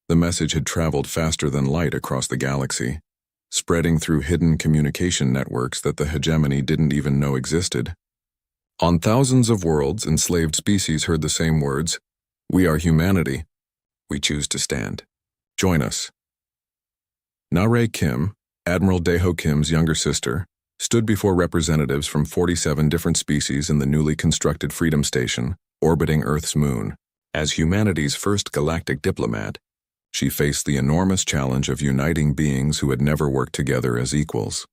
The message had traveled faster than light across the galaxy, spreading through hidden communication networks that the hegemony didn't even know existed. On thousands of worlds, enslaved species heard the same words: "We are humanity. We choose to stand. Join us." Na-Rae Kim, Admiral Daeho Kim's younger sister, stood before representatives from 47 different species in the newly constructed Freedom Station, orbiting Earth's moon. As humanity's first galactic diplomat, she faced the enormous challenge of uniting beings who had never worked together as equals.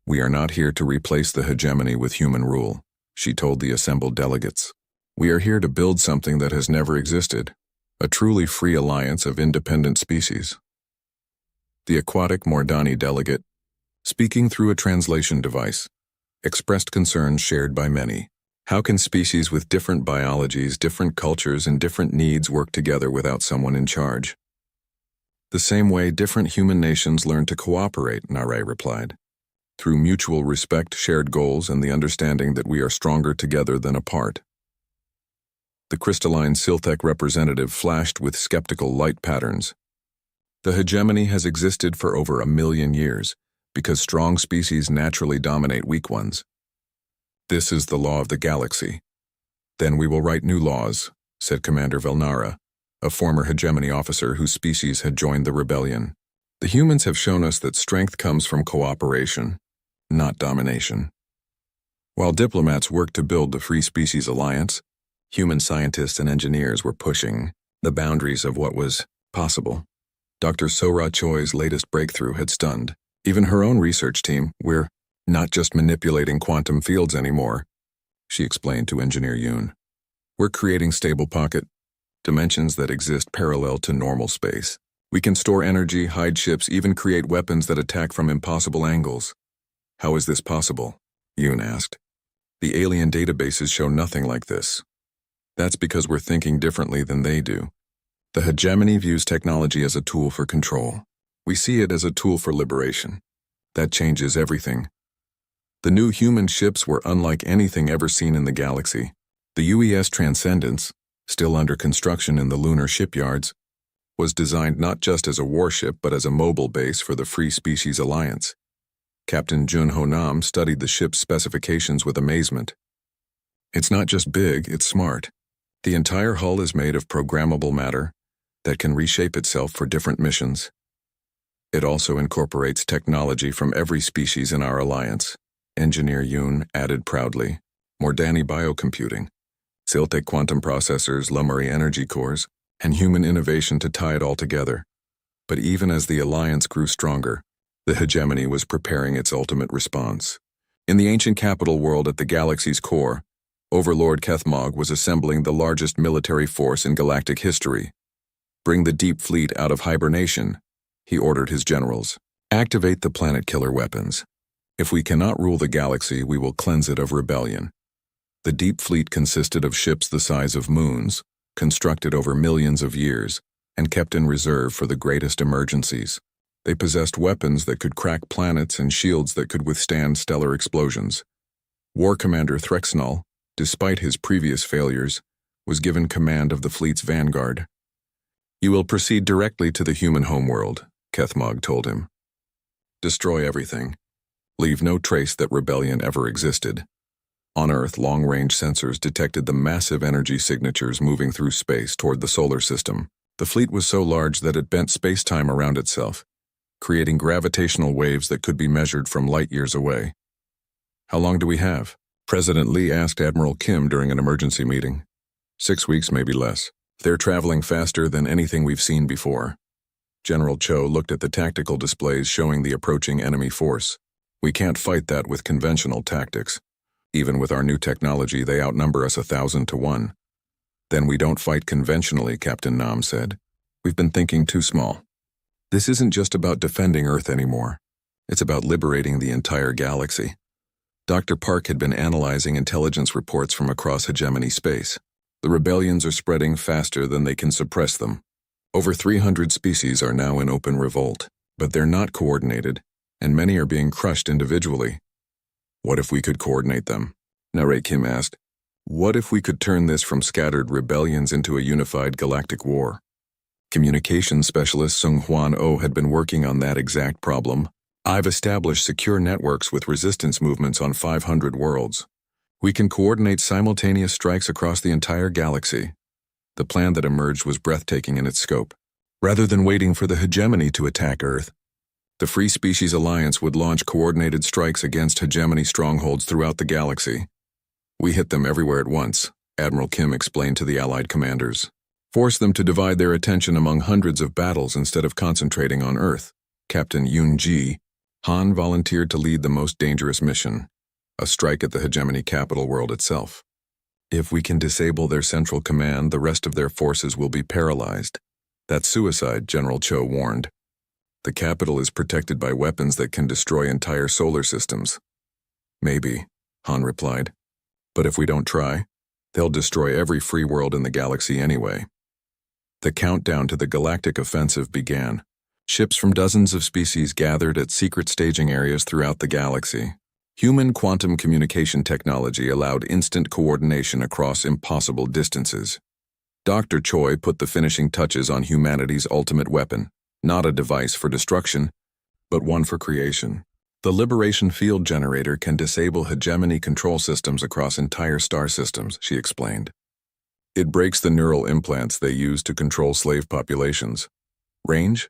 "We are not here to replace the hegemony with human rule," she told the assembled delegates. "We are here to build something that has never existed, a truly free alliance of independent species." The aquatic Mordani delegate, speaking through a translation device, expressed concerns shared by many. How can species with different biologies, different cultures, and different needs work together without someone in charge? "The same way different human nations learn to cooperate," Na-Rae replied. "Through mutual respect, shared goals, and the understanding that we are stronger together than apart." The crystalline Silthek representative flashed with skeptical light patterns. "The hegemony has existed for over 1,000,000 years, because strong species naturally dominate weak ones. This is the law of the galaxy. Then we will write new laws," said Commander Velnara, a former hegemony officer whose species had joined the rebellion. "The humans have shown us that strength comes from cooperation, not domination." While diplomats worked to build the Free Species Alliance, human scientists and engineers were pushing the boundaries of what was possible. Dr. Sora Choi's latest breakthrough had stunned even her own research team. "We're not just manipulating quantum fields anymore," she explained to Engineer Yoon. "We're creating stable pocket dimensions that exist parallel to normal space. We can store energy, hide ships, even create weapons that attack from impossible angles." "How is this possible?" Yoon asked. "The alien databases show nothing like this." "That's because we're thinking differently than they do. The hegemony views technology as a tool for control. We see it as a tool for liberation. That changes everything." The new human ships were unlike anything ever seen in the galaxy. The UES Transcendence, still under construction in the lunar shipyards, was designed not just as a warship but as a mobile base for the Free Species Alliance. Captain Jun Ho Nam studied the ship's specifications with amazement. "It's not just big, it's smart. The entire hull is made of programmable matter that can reshape itself for different missions. It also incorporates technology from every species in our alliance," Engineer Yoon added proudly. "Mordani biocomputing, Siltec quantum processors, Lumari energy cores, and human innovation to tie it all together." But even as the alliance grew stronger, the hegemony was preparing its ultimate response. In the ancient capital world at the galaxy's core, Overlord Kethmog was assembling the largest military force in galactic history. "Bring the deep fleet out of hibernation," he ordered his generals. "Activate the planet killer weapons. If we cannot rule the galaxy, we will cleanse it of rebellion." The deep fleet consisted of ships the size of moons, constructed over millions of years, and kept in reserve for the greatest emergencies. They possessed weapons that could crack planets and shields that could withstand stellar explosions. War Commander Threxnall, despite his previous failures, was given command of the fleet's vanguard. "You will proceed directly to the human homeworld," Kethmog told him. "Destroy everything. Leave no trace that rebellion ever existed." On Earth, long-range sensors detected the massive energy signatures moving through space toward the solar system. The fleet was so large that it bent space-time around itself, creating gravitational waves that could be measured from light-years away. "How long do we have?" President Lee asked Admiral Kim during an emergency meeting. 6 weeks, maybe less. They're traveling faster than anything we've seen before." General Cho looked at the tactical displays showing the approaching enemy force. "We can't fight that with conventional tactics. Even with our new technology, they outnumber us 1,000 to 1. "Then we don't fight conventionally," Captain Nam said. "We've been thinking too small. This isn't just about defending Earth anymore. It's about liberating the entire galaxy." Dr. Park had been analyzing intelligence reports from across hegemony space. "The rebellions are spreading faster than they can suppress them. Over 300 species are now in open revolt, but they're not coordinated, and many are being crushed individually." "What if we could coordinate them?" Na-Rae Kim asked. "What if we could turn this from scattered rebellions into a unified galactic war?" Communications specialist Sung Hwan Oh had been working on that exact problem. I've established secure networks with resistance movements on 500 worlds. We can coordinate simultaneous strikes across the entire galaxy. The plan that emerged was breathtaking in its scope. Rather than waiting for the hegemony to attack Earth, the Free Species Alliance would launch coordinated strikes against hegemony strongholds throughout the galaxy. We hit them everywhere at once, Admiral Kim explained to the Allied commanders. Force them to divide their attention among hundreds of battles instead of concentrating on Earth. Captain Yoon Ji Han volunteered to lead the most dangerous mission, a strike at the hegemony capital world itself. If we can disable their central command, the rest of their forces will be paralyzed. That's suicide, General Cho warned. The capital is protected by weapons that can destroy entire solar systems. Maybe, Han replied. But if we don't try, they'll destroy every free world in the galaxy anyway. The countdown to the galactic offensive began. Ships from dozens of species gathered at secret staging areas throughout the galaxy. Human quantum communication technology allowed instant coordination across impossible distances. Dr. Choi put the finishing touches on humanity's ultimate weapon, not a device for destruction, but one for creation. The Liberation Field Generator can disable hegemony control systems across entire star systems, she explained. It breaks the neural implants they use to control slave populations. Range?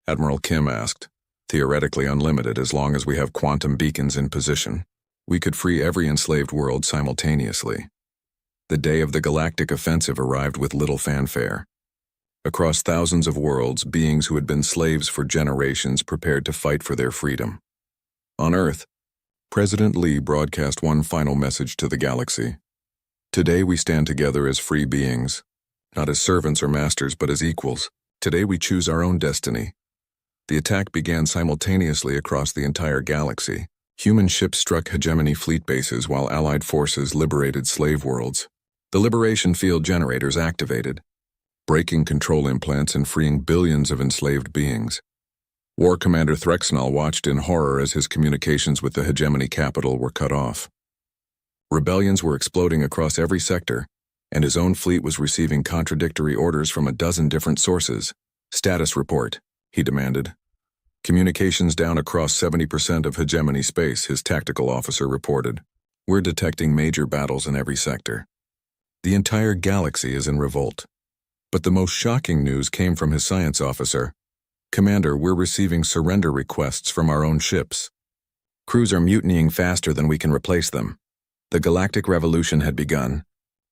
Admiral Kim asked. Theoretically unlimited as long as we have quantum beacons in position. We could free every enslaved world simultaneously. The day of the galactic offensive arrived with little fanfare. Across thousands of worlds, beings who had been slaves for generations prepared to fight for their freedom. On Earth, President Lee broadcast one final message to the galaxy. Today we stand together as free beings, not as servants or masters, but as equals. Today we choose our own destiny. The attack began simultaneously across the entire galaxy. Human ships struck hegemony fleet bases while Allied forces liberated slave worlds. The Liberation Field Generators activated, breaking control implants and freeing billions of enslaved beings. War Commander Threxnall watched in horror as his communications with the hegemony capital were cut off. Rebellions were exploding across every sector, and his own fleet was receiving contradictory orders from a dozen different sources. Status report, he demanded. Communications down across 70% of hegemony space, his tactical officer reported. We're detecting major battles in every sector. The entire galaxy is in revolt. But the most shocking news came from his science officer. Commander, we're receiving surrender requests from our own ships. Crews are mutinying faster than we can replace them. The galactic revolution had begun,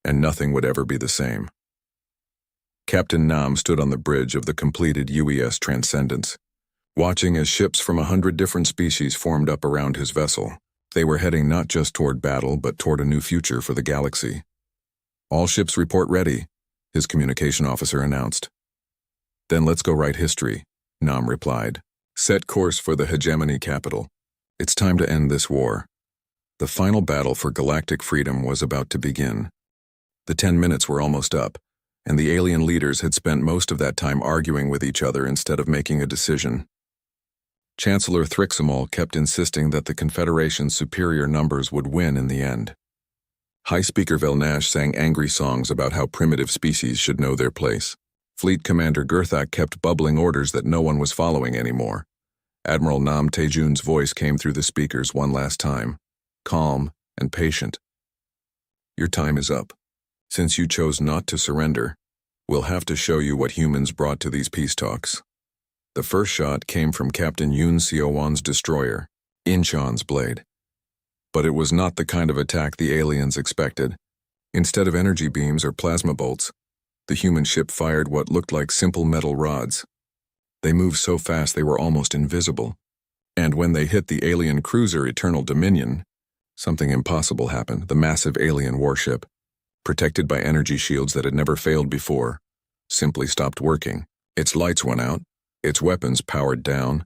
and nothing would ever be the same. Captain Nam stood on the bridge of the completed UES Transcendence, watching as ships from 100 different species formed up around his vessel. They were heading not just toward battle, but toward a new future for the galaxy. All ships report ready, his communication officer announced. Then let's go write history, Nam replied. Set course for the hegemony capital. It's time to end this war. The final battle for galactic freedom was about to begin. The 10 minutes were almost up, and the alien leaders had spent most of that time arguing with each other instead of making a decision. Chancellor Thrixamal kept insisting that the Confederation's superior numbers would win in the end. High Speaker Velnash sang angry songs about how primitive species should know their place. Fleet Commander Gerthak kept bubbling orders that no one was following anymore. Admiral Nam Taejun's voice came through the speakers one last time, calm and patient. Your time is up. Since you chose not to surrender, we'll have to show you what humans brought to these peace talks. The first shot came from Captain Yoon Seo-won's destroyer, Incheon's blade. But it was not the kind of attack the aliens expected. Instead of energy beams or plasma bolts, the human ship fired what looked like simple metal rods. They moved so fast they were almost invisible. And when they hit the alien cruiser Eternal Dominion, something impossible happened. The massive alien warship, protected by energy shields that had never failed before, simply stopped working. Its lights went out, its weapons powered down,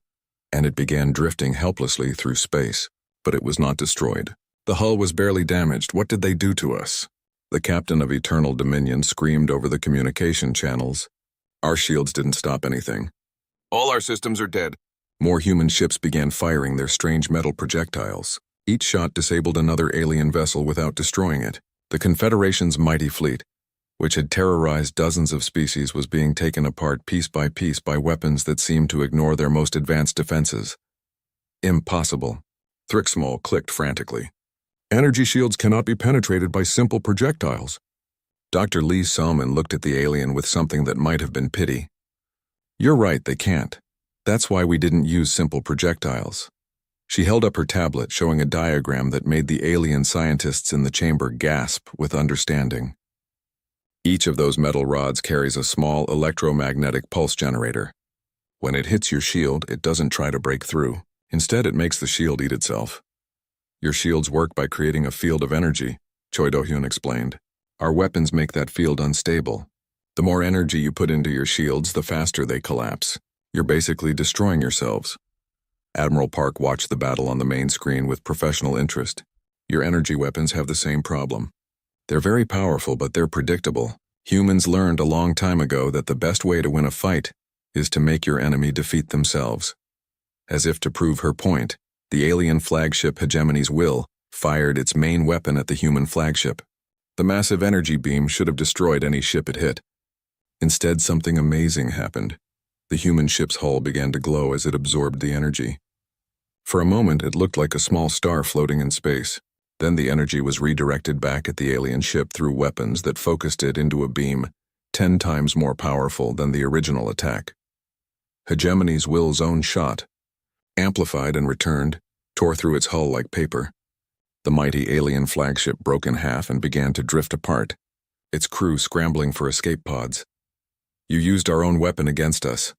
and it began drifting helplessly through space. But it was not destroyed. The hull was barely damaged. What did they do to us? The captain of Eternal Dominion screamed over the communication channels. Our shields didn't stop anything. All our systems are dead. More human ships began firing their strange metal projectiles. Each shot disabled another alien vessel without destroying it. The Confederation's mighty fleet, which had terrorized dozens of species, was being taken apart piece by weapons that seemed to ignore their most advanced defenses. Impossible. Thrixmol clicked frantically. Energy shields cannot be penetrated by simple projectiles. Dr. Lee Salmon looked at the alien with something that might have been pity. You're right, they can't. That's why we didn't use simple projectiles. She held up her tablet, showing a diagram that made the alien scientists in the chamber gasp with understanding. Each of those metal rods carries a small electromagnetic pulse generator. When it hits your shield, it doesn't try to break through. Instead, it makes the shield eat itself. Your shields work by creating a field of energy, Choi Do-hyun explained. Our weapons make that field unstable. The more energy you put into your shields, the faster they collapse. You're basically destroying yourselves. Admiral Park watched the battle on the main screen with professional interest. Your energy weapons have the same problem. They're very powerful, but they're predictable. Humans learned a long time ago that the best way to win a fight is to make your enemy defeat themselves. As if to prove her point, the alien flagship Hegemony's Will fired its main weapon at the human flagship. The massive energy beam should have destroyed any ship it hit. Instead, something amazing happened. The human ship's hull began to glow as it absorbed the energy. For a moment, it looked like a small star floating in space. Then the energy was redirected back at the alien ship through weapons that focused it into a beam 10 times more powerful than the original attack. Hegemony's Will's own shot, amplified and returned, tore through its hull like paper. The mighty alien flagship broke in half and began to drift apart, its crew scrambling for escape pods. You used our own weapon against us,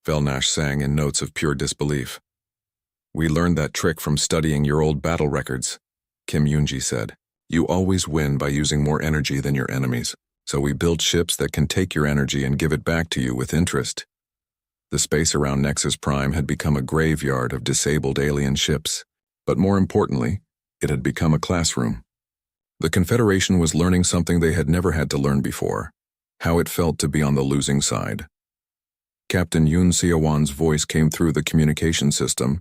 Velnash sang in notes of pure disbelief. We learned that trick from studying your old battle records, Kim Yoonji said. You always win by using more energy than your enemies, so we built ships that can take your energy and give it back to you with interest. The space around Nexus Prime had become a graveyard of disabled alien ships, but more importantly, it had become a classroom. The Confederation was learning something they had never had to learn before, how it felt to be on the losing side. Captain Yoon Seo-won's voice came through the communication system,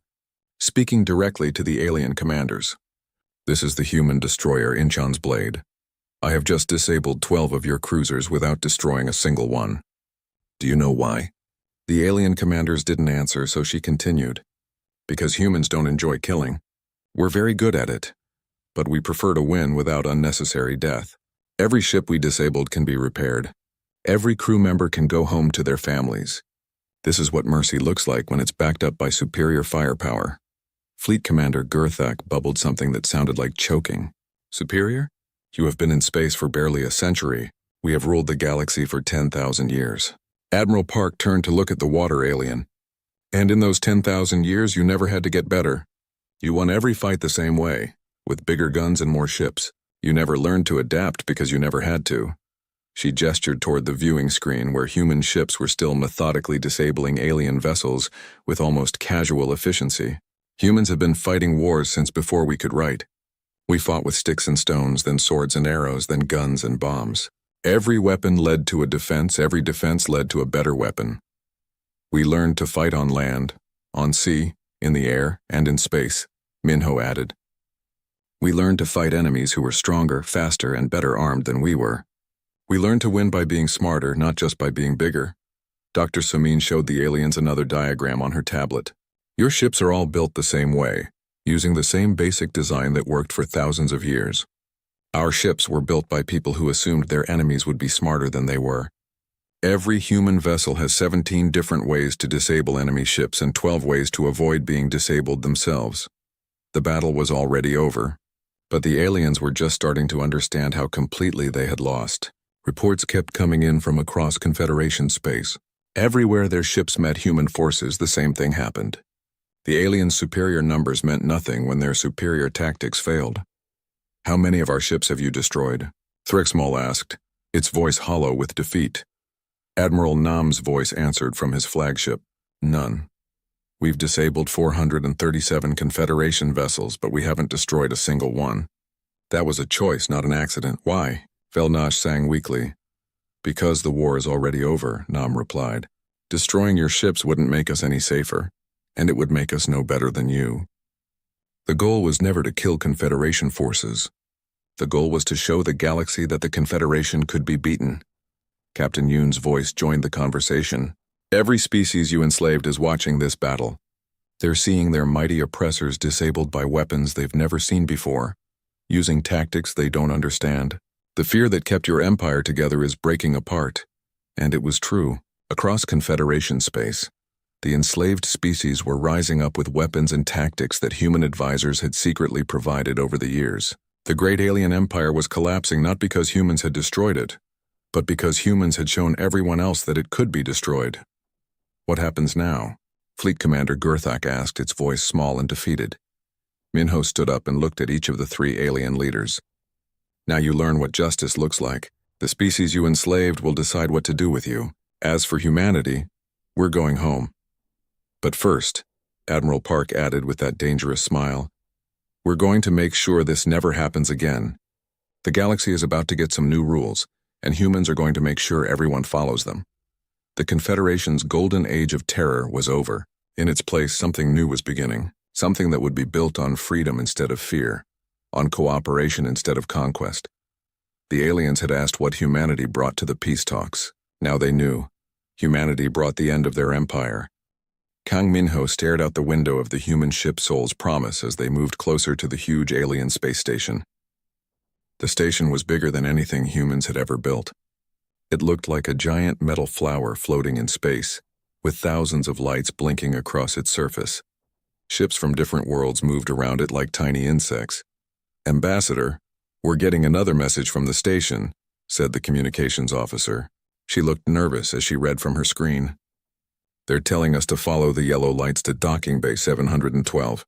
speaking directly to the alien commanders. This is the human destroyer Incheon's Blade. I have just disabled 12 of your cruisers without destroying a single one. Do you know why? The alien commanders didn't answer, so she continued. Because humans don't enjoy killing. We're very good at it, but we prefer to win without unnecessary death. Every ship we disabled can be repaired. Every crew member can go home to their families. This is what mercy looks like when it's backed up by superior firepower. Fleet Commander Gerthak bubbled something that sounded like choking. Superior? You have been in space for barely a century. We have ruled the galaxy for 10,000 years. Admiral Park turned to look at the water alien. And in those 10,000 years, you never had to get better. You won every fight the same way, with bigger guns and more ships. You never learned to adapt because you never had to. She gestured toward the viewing screen where human ships were still methodically disabling alien vessels with almost casual efficiency. Humans have been fighting wars since before we could write. We fought with sticks and stones, then swords and arrows, then guns and bombs. Every weapon led to a defense, every defense led to a better weapon. We learned to fight on land, on sea, in the air, and in space, Minho added. We learned to fight enemies who were stronger, faster, and better armed than we were. We learned to win by being smarter, not just by being bigger. Dr. Sumin showed the aliens another diagram on her tablet. Your ships are all built the same way, using the same basic design that worked for thousands of years. Our ships were built by people who assumed their enemies would be smarter than they were. Every human vessel has 17 different ways to disable enemy ships and 12 ways to avoid being disabled themselves. The battle was already over, but the aliens were just starting to understand how completely they had lost. Reports kept coming in from across Confederation space. Everywhere their ships met human forces, the same thing happened. The aliens' superior numbers meant nothing when their superior tactics failed. How many of our ships have you destroyed? Thrixmol asked, its voice hollow with defeat. Admiral Nam's voice answered from his flagship, None. We've disabled 437 Confederation vessels, but we haven't destroyed a single one. That was a choice, not an accident. Why? Velnash sang weakly. Because the war is already over, Nam replied. Destroying your ships wouldn't make us any safer, and it would make us no better than you. The goal was never to kill Confederation forces. The goal was to show the galaxy that the Confederation could be beaten. Captain Yoon's voice joined the conversation. Every species you enslaved is watching this battle. They're seeing their mighty oppressors disabled by weapons they've never seen before, using tactics they don't understand. The fear that kept your empire together is breaking apart. And it was true. Across Confederation space, the enslaved species were rising up with weapons and tactics that human advisors had secretly provided over the years. The great alien empire was collapsing not because humans had destroyed it, but because humans had shown everyone else that it could be destroyed. What happens now? Fleet Commander Gurthak asked, its voice small and defeated. Minho stood up and looked at each of the three alien leaders. Now you learn what justice looks like. The species you enslaved will decide what to do with you. As for humanity, we're going home. But first, Admiral Park added with that dangerous smile, we're going to make sure this never happens again. The galaxy is about to get some new rules, and humans are going to make sure everyone follows them. The Confederation's golden age of terror was over. In its place, something new was beginning, something that would be built on freedom instead of fear, on cooperation instead of conquest. The aliens had asked what humanity brought to the peace talks. Now they knew. Humanity brought the end of their empire. Kang Minho stared out the window of the human ship Soul's Promise as they moved closer to the huge alien space station. The station was bigger than anything humans had ever built. It looked like a giant metal flower floating in space, with thousands of lights blinking across its surface. Ships from different worlds moved around it like tiny insects. Ambassador, we're getting another message from the station, said the communications officer. She looked nervous as she read from her screen. They're telling us to follow the yellow lights to Docking Bay 712.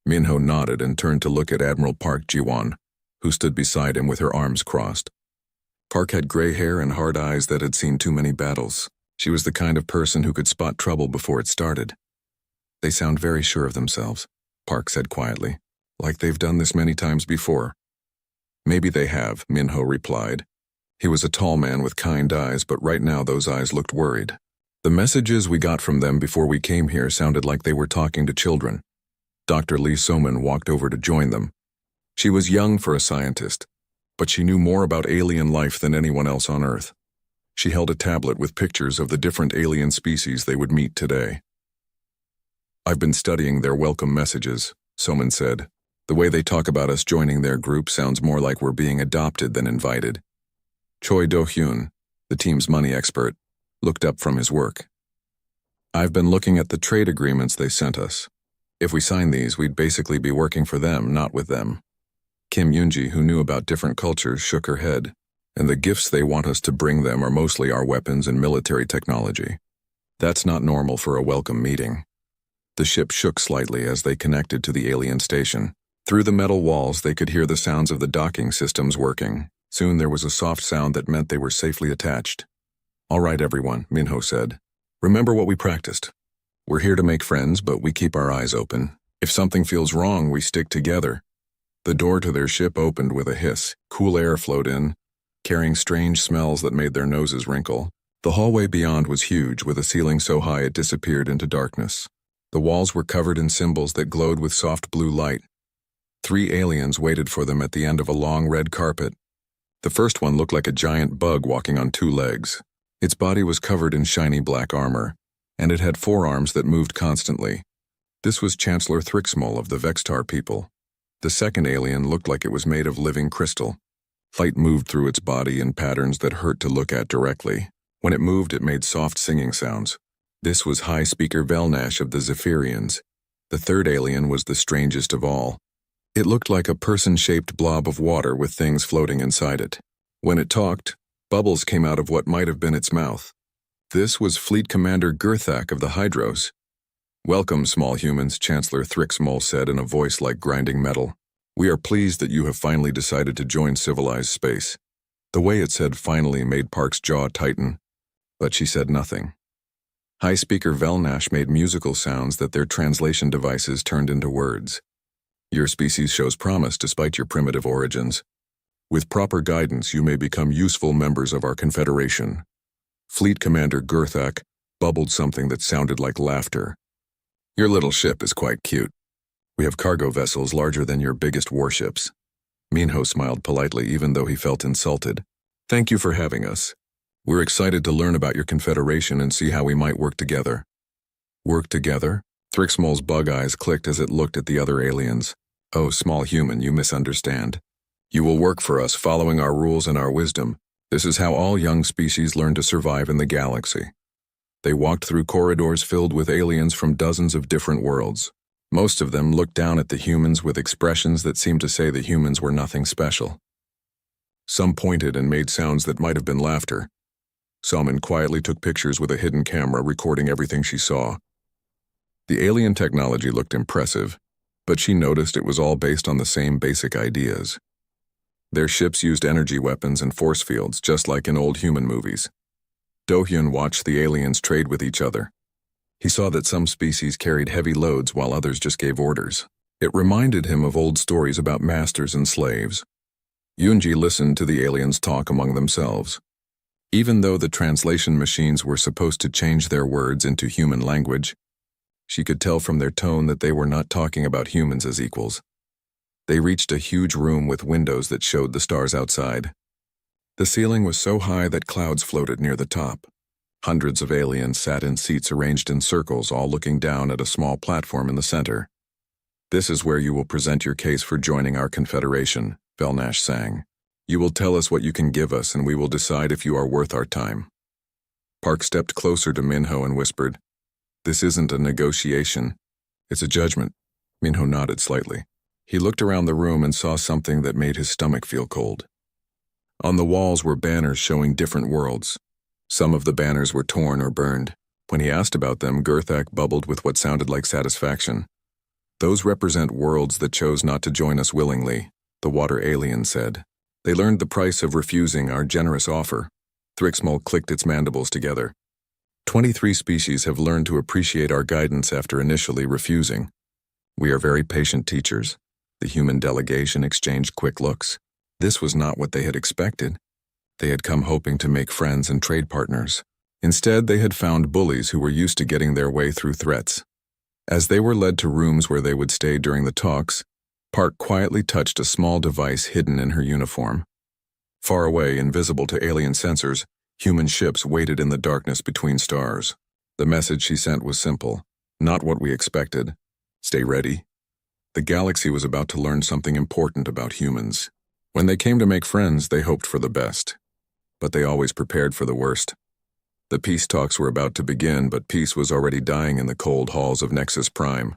Minho nodded and turned to look at Admiral Park Ji-won, who stood beside him with her arms crossed. Park had gray hair and hard eyes that had seen too many battles. She was the kind of person who could spot trouble before it started. They sound very sure of themselves, Park said quietly, like they've done this many times before. Maybe they have, Minho replied. He was a tall man with kind eyes, but right now those eyes looked worried. The messages we got from them before we came here sounded like they were talking to children. Dr. Lee Soman walked over to join them. She was young for a scientist, but she knew more about alien life than anyone else on Earth. She held a tablet with pictures of the different alien species they would meet today. I've been studying their welcome messages, Soman said. The way they talk about us joining their group sounds more like we're being adopted than invited. Choi Do-hyun, the team's money expert, looked up from his work. I've been looking at the trade agreements they sent us. If we sign these, we'd basically be working for them, not with them. Kim Yoonji, who knew about different cultures, shook her head. And the gifts they want us to bring them are mostly our weapons and military technology. That's not normal for a welcome meeting. The ship shook slightly as they connected to the alien station. Through the metal walls, they could hear the sounds of the docking systems working. Soon there was a soft sound that meant they were safely attached. All right, everyone, Minho said. Remember what we practiced. We're here to make friends, but we keep our eyes open. If something feels wrong, we stick together. The door to their ship opened with a hiss. Cool air flowed in, carrying strange smells that made their noses wrinkle. The hallway beyond was huge, with a ceiling so high it disappeared into darkness. The walls were covered in symbols that glowed with soft blue light. 3 aliens waited for them at the end of a long red carpet. The first one looked like a giant bug walking on 2 legs. Its body was covered in shiny black armor, and it had 4 arms that moved constantly. This was Chancellor Thrixmol of the Vextar people. The second alien looked like it was made of living crystal. Light moved through its body in patterns that hurt to look at directly. When it moved, it made soft singing sounds. This was High Speaker Velnash of the Zephyrians. The third alien was the strangest of all. It looked like a person-shaped blob of water with things floating inside it. When it talked, bubbles came out of what might have been its mouth. This was Fleet Commander Gurthak of the Hydros. Welcome, small humans, Chancellor Thrixmol said in a voice like grinding metal. We are pleased that you have finally decided to join civilized space. The way it said finally made Park's jaw tighten, but she said nothing. High Speaker Velnash made musical sounds that their translation devices turned into words. Your species shows promise despite your primitive origins. With proper guidance, you may become useful members of our Confederation. Fleet Commander Gurthak bubbled something that sounded like laughter. Your little ship is quite cute. We have cargo vessels larger than your biggest warships. Minho smiled politely even though he felt insulted. Thank you for having us. We're excited to learn about your confederation and see how we might work together. Work together? Thrixmol's bug eyes clicked as it looked at the other aliens. Oh, small human, you misunderstand. You will work for us, following our rules and our wisdom. This is how all young species learn to survive in the galaxy. They walked through corridors filled with aliens from dozens of different worlds. Most of them looked down at the humans with expressions that seemed to say the humans were nothing special. Some pointed and made sounds that might have been laughter. Salmon quietly took pictures with a hidden camera, recording everything she saw. The alien technology looked impressive, but she noticed it was all based on the same basic ideas. Their ships used energy weapons and force fields, just like in old human movies. Do-hyun watched the aliens trade with each other. He saw that some species carried heavy loads while others just gave orders. It reminded him of old stories about masters and slaves. Yoonji listened to the aliens talk among themselves. Even though the translation machines were supposed to change their words into human language, she could tell from their tone that they were not talking about humans as equals. They reached a huge room with windows that showed the stars outside. The ceiling was so high that clouds floated near the top. Hundreds of aliens sat in seats arranged in circles, all looking down at a small platform in the center. "This is where you will present your case for joining our confederation," Velnash sang. "You will tell us what you can give us, and we will decide if you are worth our time." Park stepped closer to Minho and whispered, "This isn't a negotiation. It's a judgment." Minho nodded slightly. He looked around the room and saw something that made his stomach feel cold. On the walls were banners showing different worlds. Some of the banners were torn or burned. When he asked about them, Gerthak bubbled with what sounded like satisfaction. "Those represent worlds that chose not to join us willingly," the water alien said. "They learned the price of refusing our generous offer." Thrixmol clicked its mandibles together. 23 species have learned to appreciate our guidance after initially refusing. We are very patient teachers." The human delegation exchanged quick looks. This was not what they had expected. They had come hoping to make friends and trade partners. Instead, they had found bullies who were used to getting their way through threats. As they were led to rooms where they would stay during the talks, Park quietly touched a small device hidden in her uniform. Far away, invisible to alien sensors, human ships waited in the darkness between stars. The message she sent was simple: "Not what we expected. Stay ready." The galaxy was about to learn something important about humans. When they came to make friends, they hoped for the best. But they always prepared for the worst. The peace talks were about to begin, but peace was already dying in the cold halls of Nexus Prime.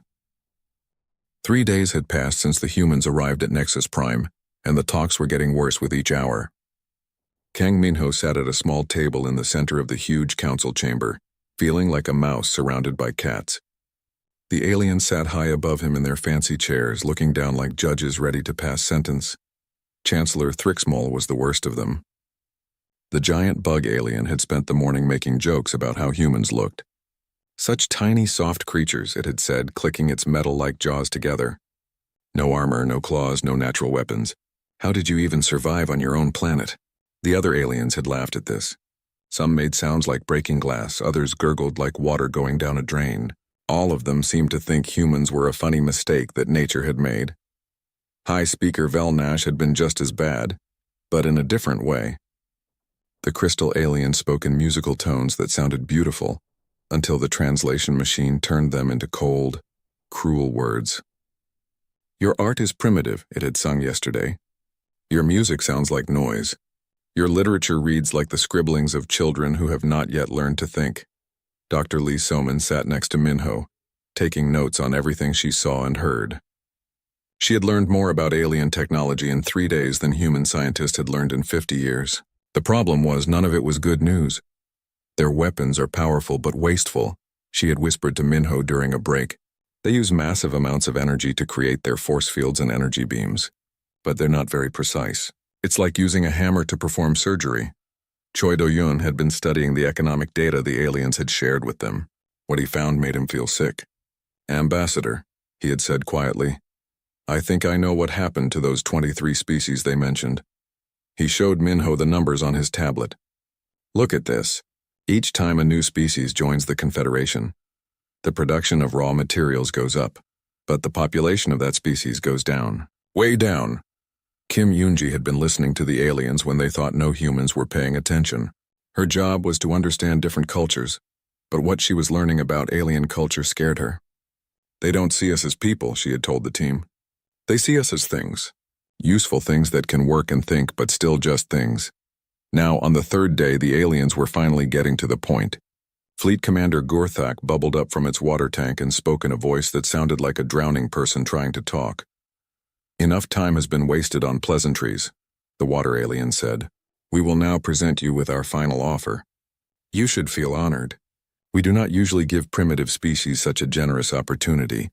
3 days had passed since the humans arrived at Nexus Prime, and the talks were getting worse with each hour. Kang Minho sat at a small table in the center of the huge council chamber, feeling like a mouse surrounded by cats. The aliens sat high above him in their fancy chairs, looking down like judges ready to pass sentence. Chancellor Thrixmol was the worst of them. The giant bug alien had spent the morning making jokes about how humans looked. "Such tiny, soft creatures," it had said, clicking its metal-like jaws together. "No armor, no claws, no natural weapons. How did you even survive on your own planet?" The other aliens had laughed at this. Some made sounds like breaking glass, others gurgled like water going down a drain. All of them seemed to think humans were a funny mistake that nature had made. High Speaker Velnash had been just as bad, but in a different way. The crystal alien spoke in musical tones that sounded beautiful, until the translation machine turned them into cold, cruel words. "Your art is primitive," it had sung yesterday. "Your music sounds like noise. Your literature reads like the scribblings of children who have not yet learned to think." Dr. Lee Soman sat next to Minho, taking notes on everything she saw and heard. She had learned more about alien technology in 3 days than human scientists had learned in 50 years. The problem was none of it was good news. "Their weapons are powerful but wasteful," she had whispered to Minho during a break. "They use massive amounts of energy to create their force fields and energy beams, but they're not very precise. It's like using a hammer to perform surgery." Choi Do-yun had been studying the economic data the aliens had shared with them. What he found made him feel sick. "Ambassador," he had said quietly, "I think I know what happened to those 23 species they mentioned." He showed Minho the numbers on his tablet. "Look at this. Each time a new species joins the Confederation, the production of raw materials goes up, but the population of that species goes down. Way down." Kim Yoonji had been listening to the aliens when they thought no humans were paying attention. Her job was to understand different cultures, but what she was learning about alien culture scared her. They don't see us as people, she had told the team. They see us as things. Useful things that can work and think, but still just things. Now, on the third day, the aliens were finally getting to the point. Fleet Commander Gurthak bubbled up from its water tank and spoke in a voice that sounded like a drowning person trying to talk. Enough time has been wasted on pleasantries, the water alien said. We will now present you with our final offer. You should feel honored. We do not usually give primitive species such a generous opportunity.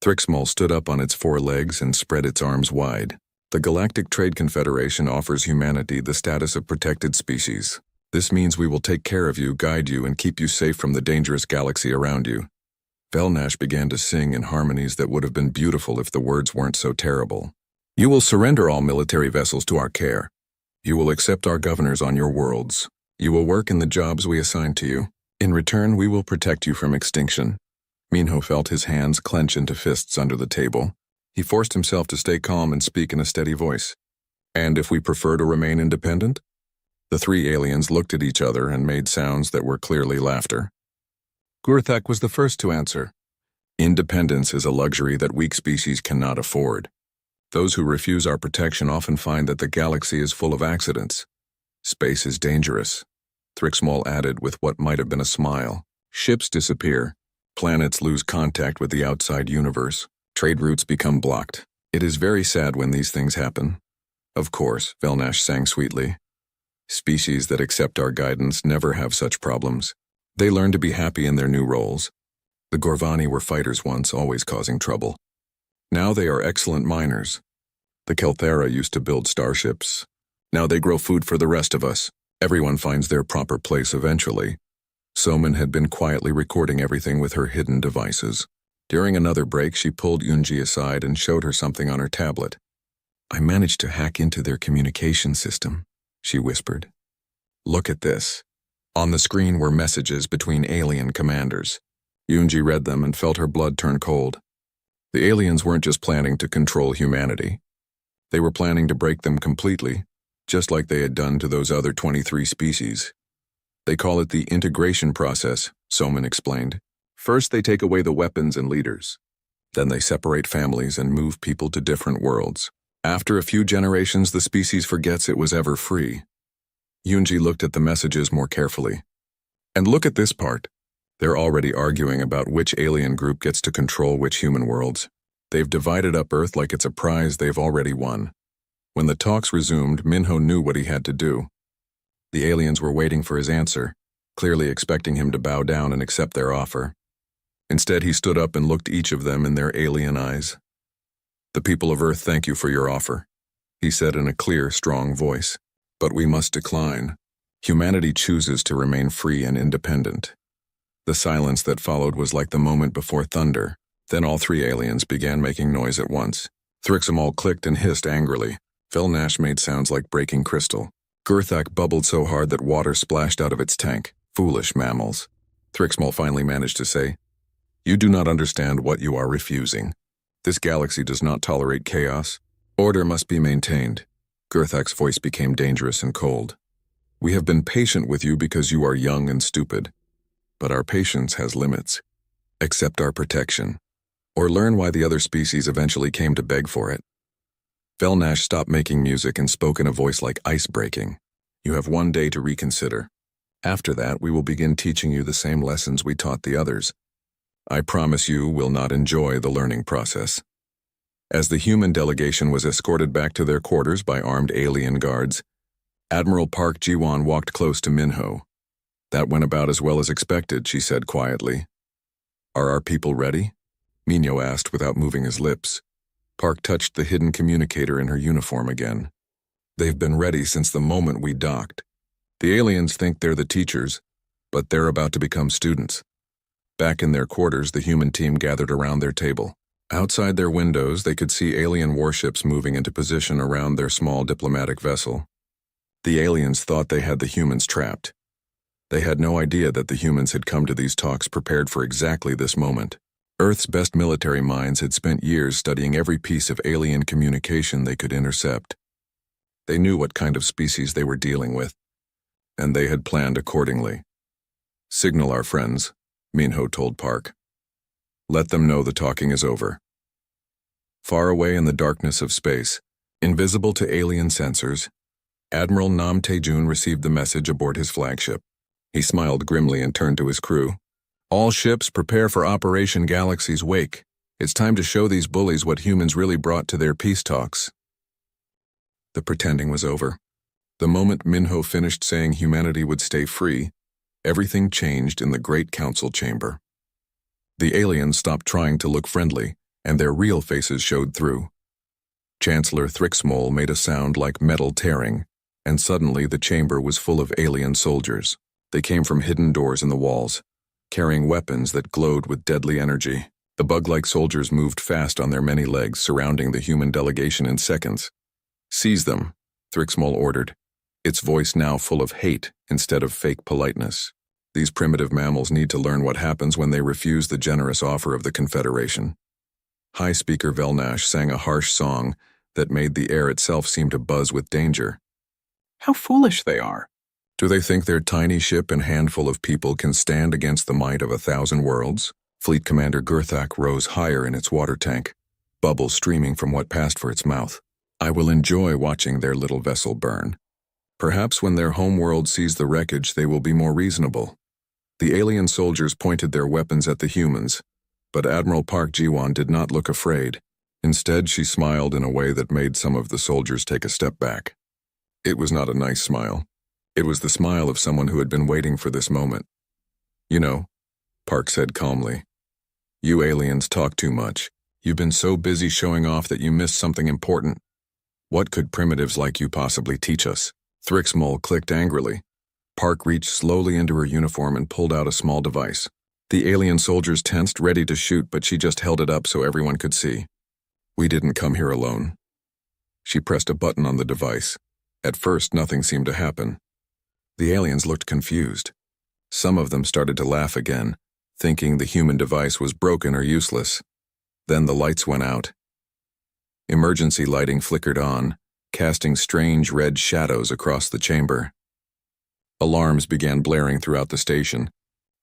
Thrixmol stood up on its 4 legs and spread its arms wide. The Galactic Trade Confederation offers humanity the status of protected species. This means we will take care of you, guide you, and keep you safe from the dangerous galaxy around you. Velnash began to sing in harmonies that would have been beautiful if the words weren't so terrible. You will surrender all military vessels to our care. You will accept our governors on your worlds. You will work in the jobs we assign to you. In return, we will protect you from extinction. Minho felt his hands clench into fists under the table. He forced himself to stay calm and speak in a steady voice. And if we prefer to remain independent? The 3 aliens looked at each other and made sounds that were clearly laughter. Gurthak was the first to answer. Independence is a luxury that weak species cannot afford. Those who refuse our protection often find that the galaxy is full of accidents. Space is dangerous, Thrixmol added with what might have been a smile. Ships disappear. Planets lose contact with the outside universe. Trade routes become blocked. It is very sad when these things happen. Of course, Velnash sang sweetly. Species that accept our guidance never have such problems. They learn to be happy in their new roles. The Gorvani were fighters once, always causing trouble. Now they are excellent miners. The Kelthera used to build starships. Now they grow food for the rest of us. Everyone finds their proper place eventually. Soman had been quietly recording everything with her hidden devices. During another break, she pulled Yunji aside and showed her something on her tablet. I managed to hack into their communication system, she whispered. Look at this. On the screen were messages between alien commanders. Yunji read them and felt her blood turn cold. The aliens weren't just planning to control humanity. They were planning to break them completely, just like they had done to those other 23 species. They call it the integration process, Soman explained. First, they take away the weapons and leaders. Then they separate families and move people to different worlds. After a few generations, the species forgets it was ever free. Yunji looked at the messages more carefully. And look at this part. They're already arguing about which alien group gets to control which human worlds. They've divided up Earth like it's a prize they've already won. When the talks resumed, Minho knew what he had to do. The aliens were waiting for his answer, clearly expecting him to bow down and accept their offer. Instead, he stood up and looked each of them in their alien eyes. The people of Earth thank you for your offer, he said in a clear, strong voice. But we must decline. Humanity chooses to remain free and independent. The silence that followed was like the moment before thunder. Then all 3 aliens began making noise at once. Thrixmol clicked and hissed angrily. Velnash made sounds like breaking crystal. Gurthak bubbled so hard that water splashed out of its tank. Foolish mammals. Thrixmol finally managed to say, You do not understand what you are refusing. This galaxy does not tolerate chaos. Order must be maintained. Gurthak's voice became dangerous and cold. We have been patient with you because you are young and stupid. But our patience has limits. Accept our protection. Or learn why the other species eventually came to beg for it. Velnash stopped making music and spoke in a voice like ice breaking. You have 1 day to reconsider. After that, we will begin teaching you the same lessons we taught the others. I promise you will not enjoy the learning process. As the human delegation was escorted back to their quarters by armed alien guards, Admiral Park Jiwon walked close to Minho. That went about as well as expected, she said quietly. Are our people ready? Minho asked without moving his lips. Park touched the hidden communicator in her uniform again. They've been ready since the moment we docked. The aliens think they're the teachers, but they're about to become students. Back in their quarters, the human team gathered around their table. Outside their windows, they could see alien warships moving into position around their small diplomatic vessel. The aliens thought they had the humans trapped. They had no idea that the humans had come to these talks prepared for exactly this moment. Earth's best military minds had spent years studying every piece of alien communication they could intercept. They knew what kind of species they were dealing with, and they had planned accordingly. "Signal our friends," Minho told Park. "Let them know the talking is over." Far away in the darkness of space, invisible to alien sensors, Admiral Nam Tae-jun received the message aboard his flagship. He smiled grimly and turned to his crew. "All ships prepare for Operation Galaxy's Wake. It's time to show these bullies what humans really brought to their peace talks." The pretending was over. The moment Minho finished saying humanity would stay free, everything changed in the Great Council chamber. The aliens stopped trying to look friendly, and their real faces showed through. Chancellor Thrixmol made a sound like metal tearing, and suddenly the chamber was full of alien soldiers. They came from hidden doors in the walls, carrying weapons that glowed with deadly energy. The bug-like soldiers moved fast on their many legs, surrounding the human delegation in seconds. "Seize them," Thrixmol ordered, its voice now full of hate instead of fake politeness. "These primitive mammals need to learn what happens when they refuse the generous offer of the Confederation." High Speaker Velnash sang a harsh song that made the air itself seem to buzz with danger. How foolish they are. Do they think their tiny ship and handful of people can stand against the might of 1,000 worlds? Fleet Commander Gurthak rose higher in its water tank, bubbles streaming from what passed for its mouth. "I will enjoy watching their little vessel burn. Perhaps when their home world sees the wreckage, they will be more reasonable." The alien soldiers pointed their weapons at the humans, but Admiral Park Ji-won did not look afraid. Instead, she smiled in a way that made some of the soldiers take a step back. It was not a nice smile. It was the smile of someone who had been waiting for this moment. "You know," Park said calmly, "you aliens talk too much. You've been so busy showing off that you missed something important. What could primitives like you possibly teach us?" Thrixmol clicked angrily. Park reached slowly into her uniform and pulled out a small device. The alien soldiers tensed, ready to shoot, but she just held it up so everyone could see. "We didn't come here alone." She pressed a button on the device. At first, nothing seemed to happen. The aliens looked confused. Some of them started to laugh again, thinking the human device was broken or useless. Then the lights went out. Emergency lighting flickered on, casting strange red shadows across the chamber. Alarms began blaring throughout the station.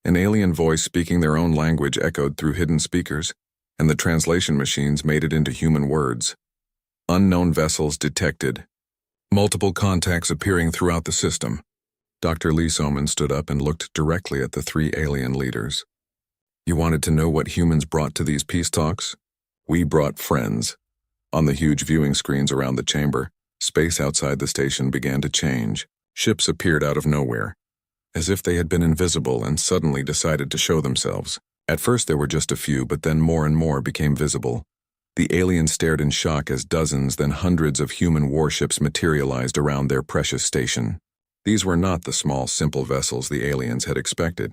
An alien voice speaking their own language echoed through hidden speakers, and the translation machines made it into human words. Unknown vessels detected. Multiple contacts appearing throughout the system. Dr. Lee Soman stood up and looked directly at the three alien leaders. "You wanted to know what humans brought to these peace talks? We brought friends." On the huge viewing screens around the chamber, space outside the station began to change. Ships appeared out of nowhere, as if they had been invisible and suddenly decided to show themselves. At first there were just a few, but then more and more became visible. The aliens stared in shock as dozens, then hundreds of human warships materialized around their precious station. These were not the small, simple vessels the aliens had expected.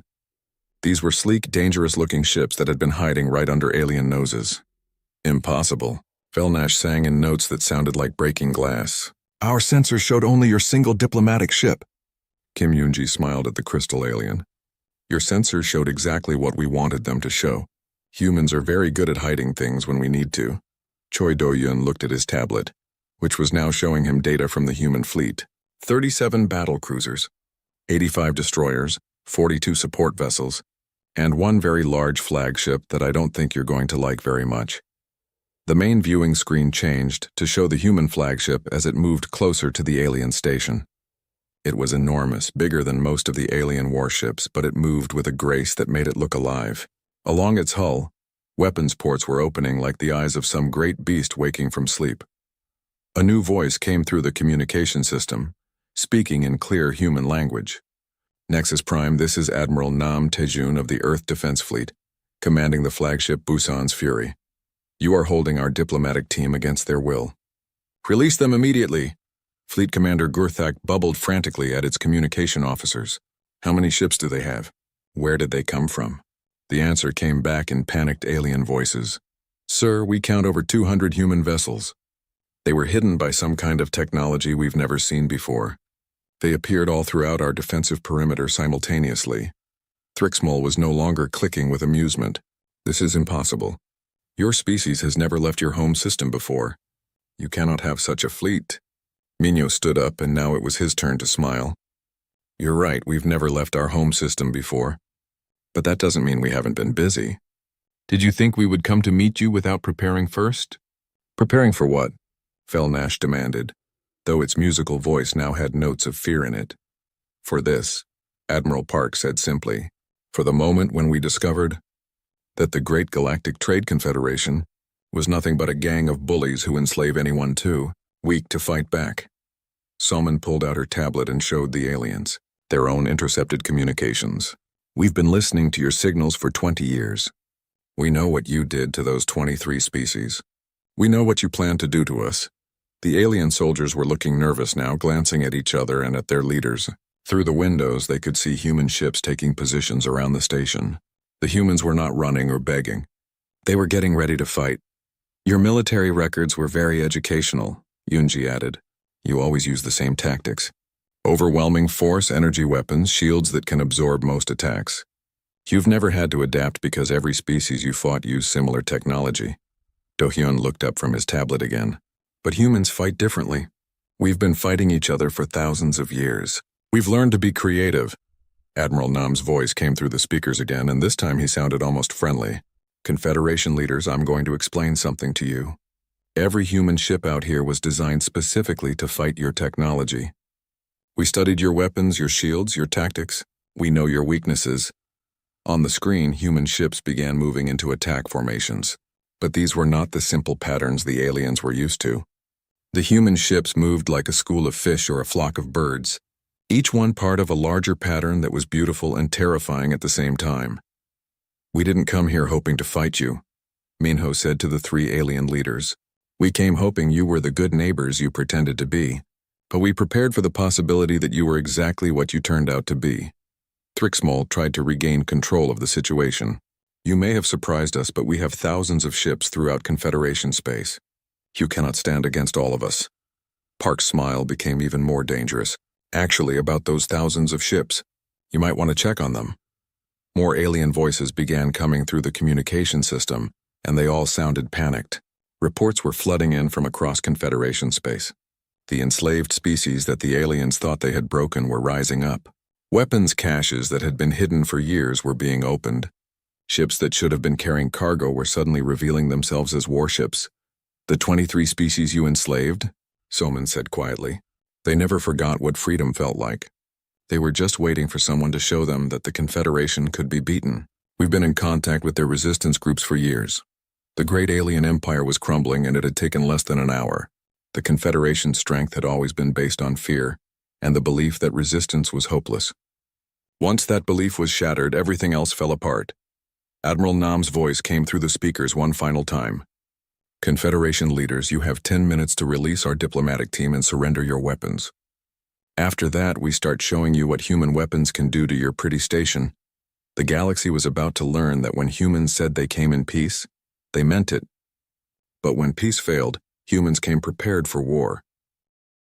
These were sleek, dangerous-looking ships that had been hiding right under alien noses. "Impossible," Velnash sang in notes that sounded like breaking glass. "Our sensors showed only your single diplomatic ship." Kim Yoonji smiled at the crystal alien. "Your sensors showed exactly what we wanted them to show. Humans are very good at hiding things when we need to." Choi Do-yun looked at his tablet, which was now showing him data from the human fleet. 37 battle cruisers, 85 destroyers, 42 support vessels, and one very large flagship that I don't think you're going to like very much. The main viewing screen changed to show the human flagship as it moved closer to the alien station. It was enormous, bigger than most of the alien warships, but it moved with a grace that made it look alive. Along its hull, weapons ports were opening like the eyes of some great beast waking from sleep. A new voice came through the communication system, speaking in clear human language. "Nexus Prime, this is Admiral Nam Tae-jun of the Earth Defense Fleet, commanding the flagship Busan's Fury. You are holding our diplomatic team against their will. Release them immediately." Fleet Commander Gurthak bubbled frantically at its communication officers. "How many ships do they have? Where did they come from?" The answer came back in panicked alien voices. "Sir, we count over 200 human vessels. They were hidden by some kind of technology we've never seen before. They appeared all throughout our defensive perimeter simultaneously." Thrixmol was no longer clicking with amusement. "This is impossible. Your species has never left your home system before. You cannot have such a fleet." Minho stood up, and now it was his turn to smile. You're right, we've never left our home system before. But that doesn't mean we haven't been busy. Did you think we would come to meet you without preparing first? Preparing for what? Felnash demanded, though its musical voice now had notes of fear in it. For this, Admiral Park said simply, for the moment when we discovered that the Great Galactic Trade Confederation was nothing but a gang of bullies who enslave anyone too weak to fight back. Soman pulled out her tablet and showed the aliens their own intercepted communications. We've been listening to your signals for 20 years. We know what you did to those 23 species. We know what you plan to do to us. The alien soldiers were looking nervous now, glancing at each other and at their leaders. Through the windows, they could see human ships taking positions around the station. The humans were not running or begging. They were getting ready to fight. Your military records were very educational, Yunji added. You always use the same tactics. Overwhelming force, energy weapons, shields that can absorb most attacks. You've never had to adapt because every species you fought used similar technology. Do-hyun looked up from his tablet again. But humans fight differently. We've been fighting each other for thousands of years. We've learned to be creative. Admiral Nam's voice came through the speakers again, and this time he sounded almost friendly. Confederation leaders, I'm going to explain something to you. Every human ship out here was designed specifically to fight your technology. We studied your weapons, your shields, your tactics. We know your weaknesses. On the screen, human ships began moving into attack formations. But these were not the simple patterns the aliens were used to. The human ships moved like a school of fish or a flock of birds, each one part of a larger pattern that was beautiful and terrifying at the same time. We didn't come here hoping to fight you, Minho said to the three alien leaders. We came hoping you were the good neighbors you pretended to be, but we prepared for the possibility that you were exactly what you turned out to be. Thrixmol tried to regain control of the situation. You may have surprised us, but we have thousands of ships throughout Confederation space. You cannot stand against all of us. Park's smile became even more dangerous. Actually, about those thousands of ships. You might want to check on them. More alien voices began coming through the communication system, and they all sounded panicked. Reports were flooding in from across Confederation space. The enslaved species that the aliens thought they had broken were rising up. Weapons caches that had been hidden for years were being opened. Ships that should have been carrying cargo were suddenly revealing themselves as warships. The 23 species you enslaved, Soman said quietly. They never forgot what freedom felt like. They were just waiting for someone to show them that the Confederation could be beaten. We've been in contact with their resistance groups for years. The great alien empire was crumbling, and it had taken less than an hour. The Confederation's strength had always been based on fear and the belief that resistance was hopeless. Once that belief was shattered, everything else fell apart. Admiral Nam's voice came through the speakers one final time. Confederation leaders, you have 10 minutes to release our diplomatic team and surrender your weapons. After that, we start showing you what human weapons can do to your pretty station. The galaxy was about to learn that when humans said they came in peace, they meant it. But when peace failed, humans came prepared for war.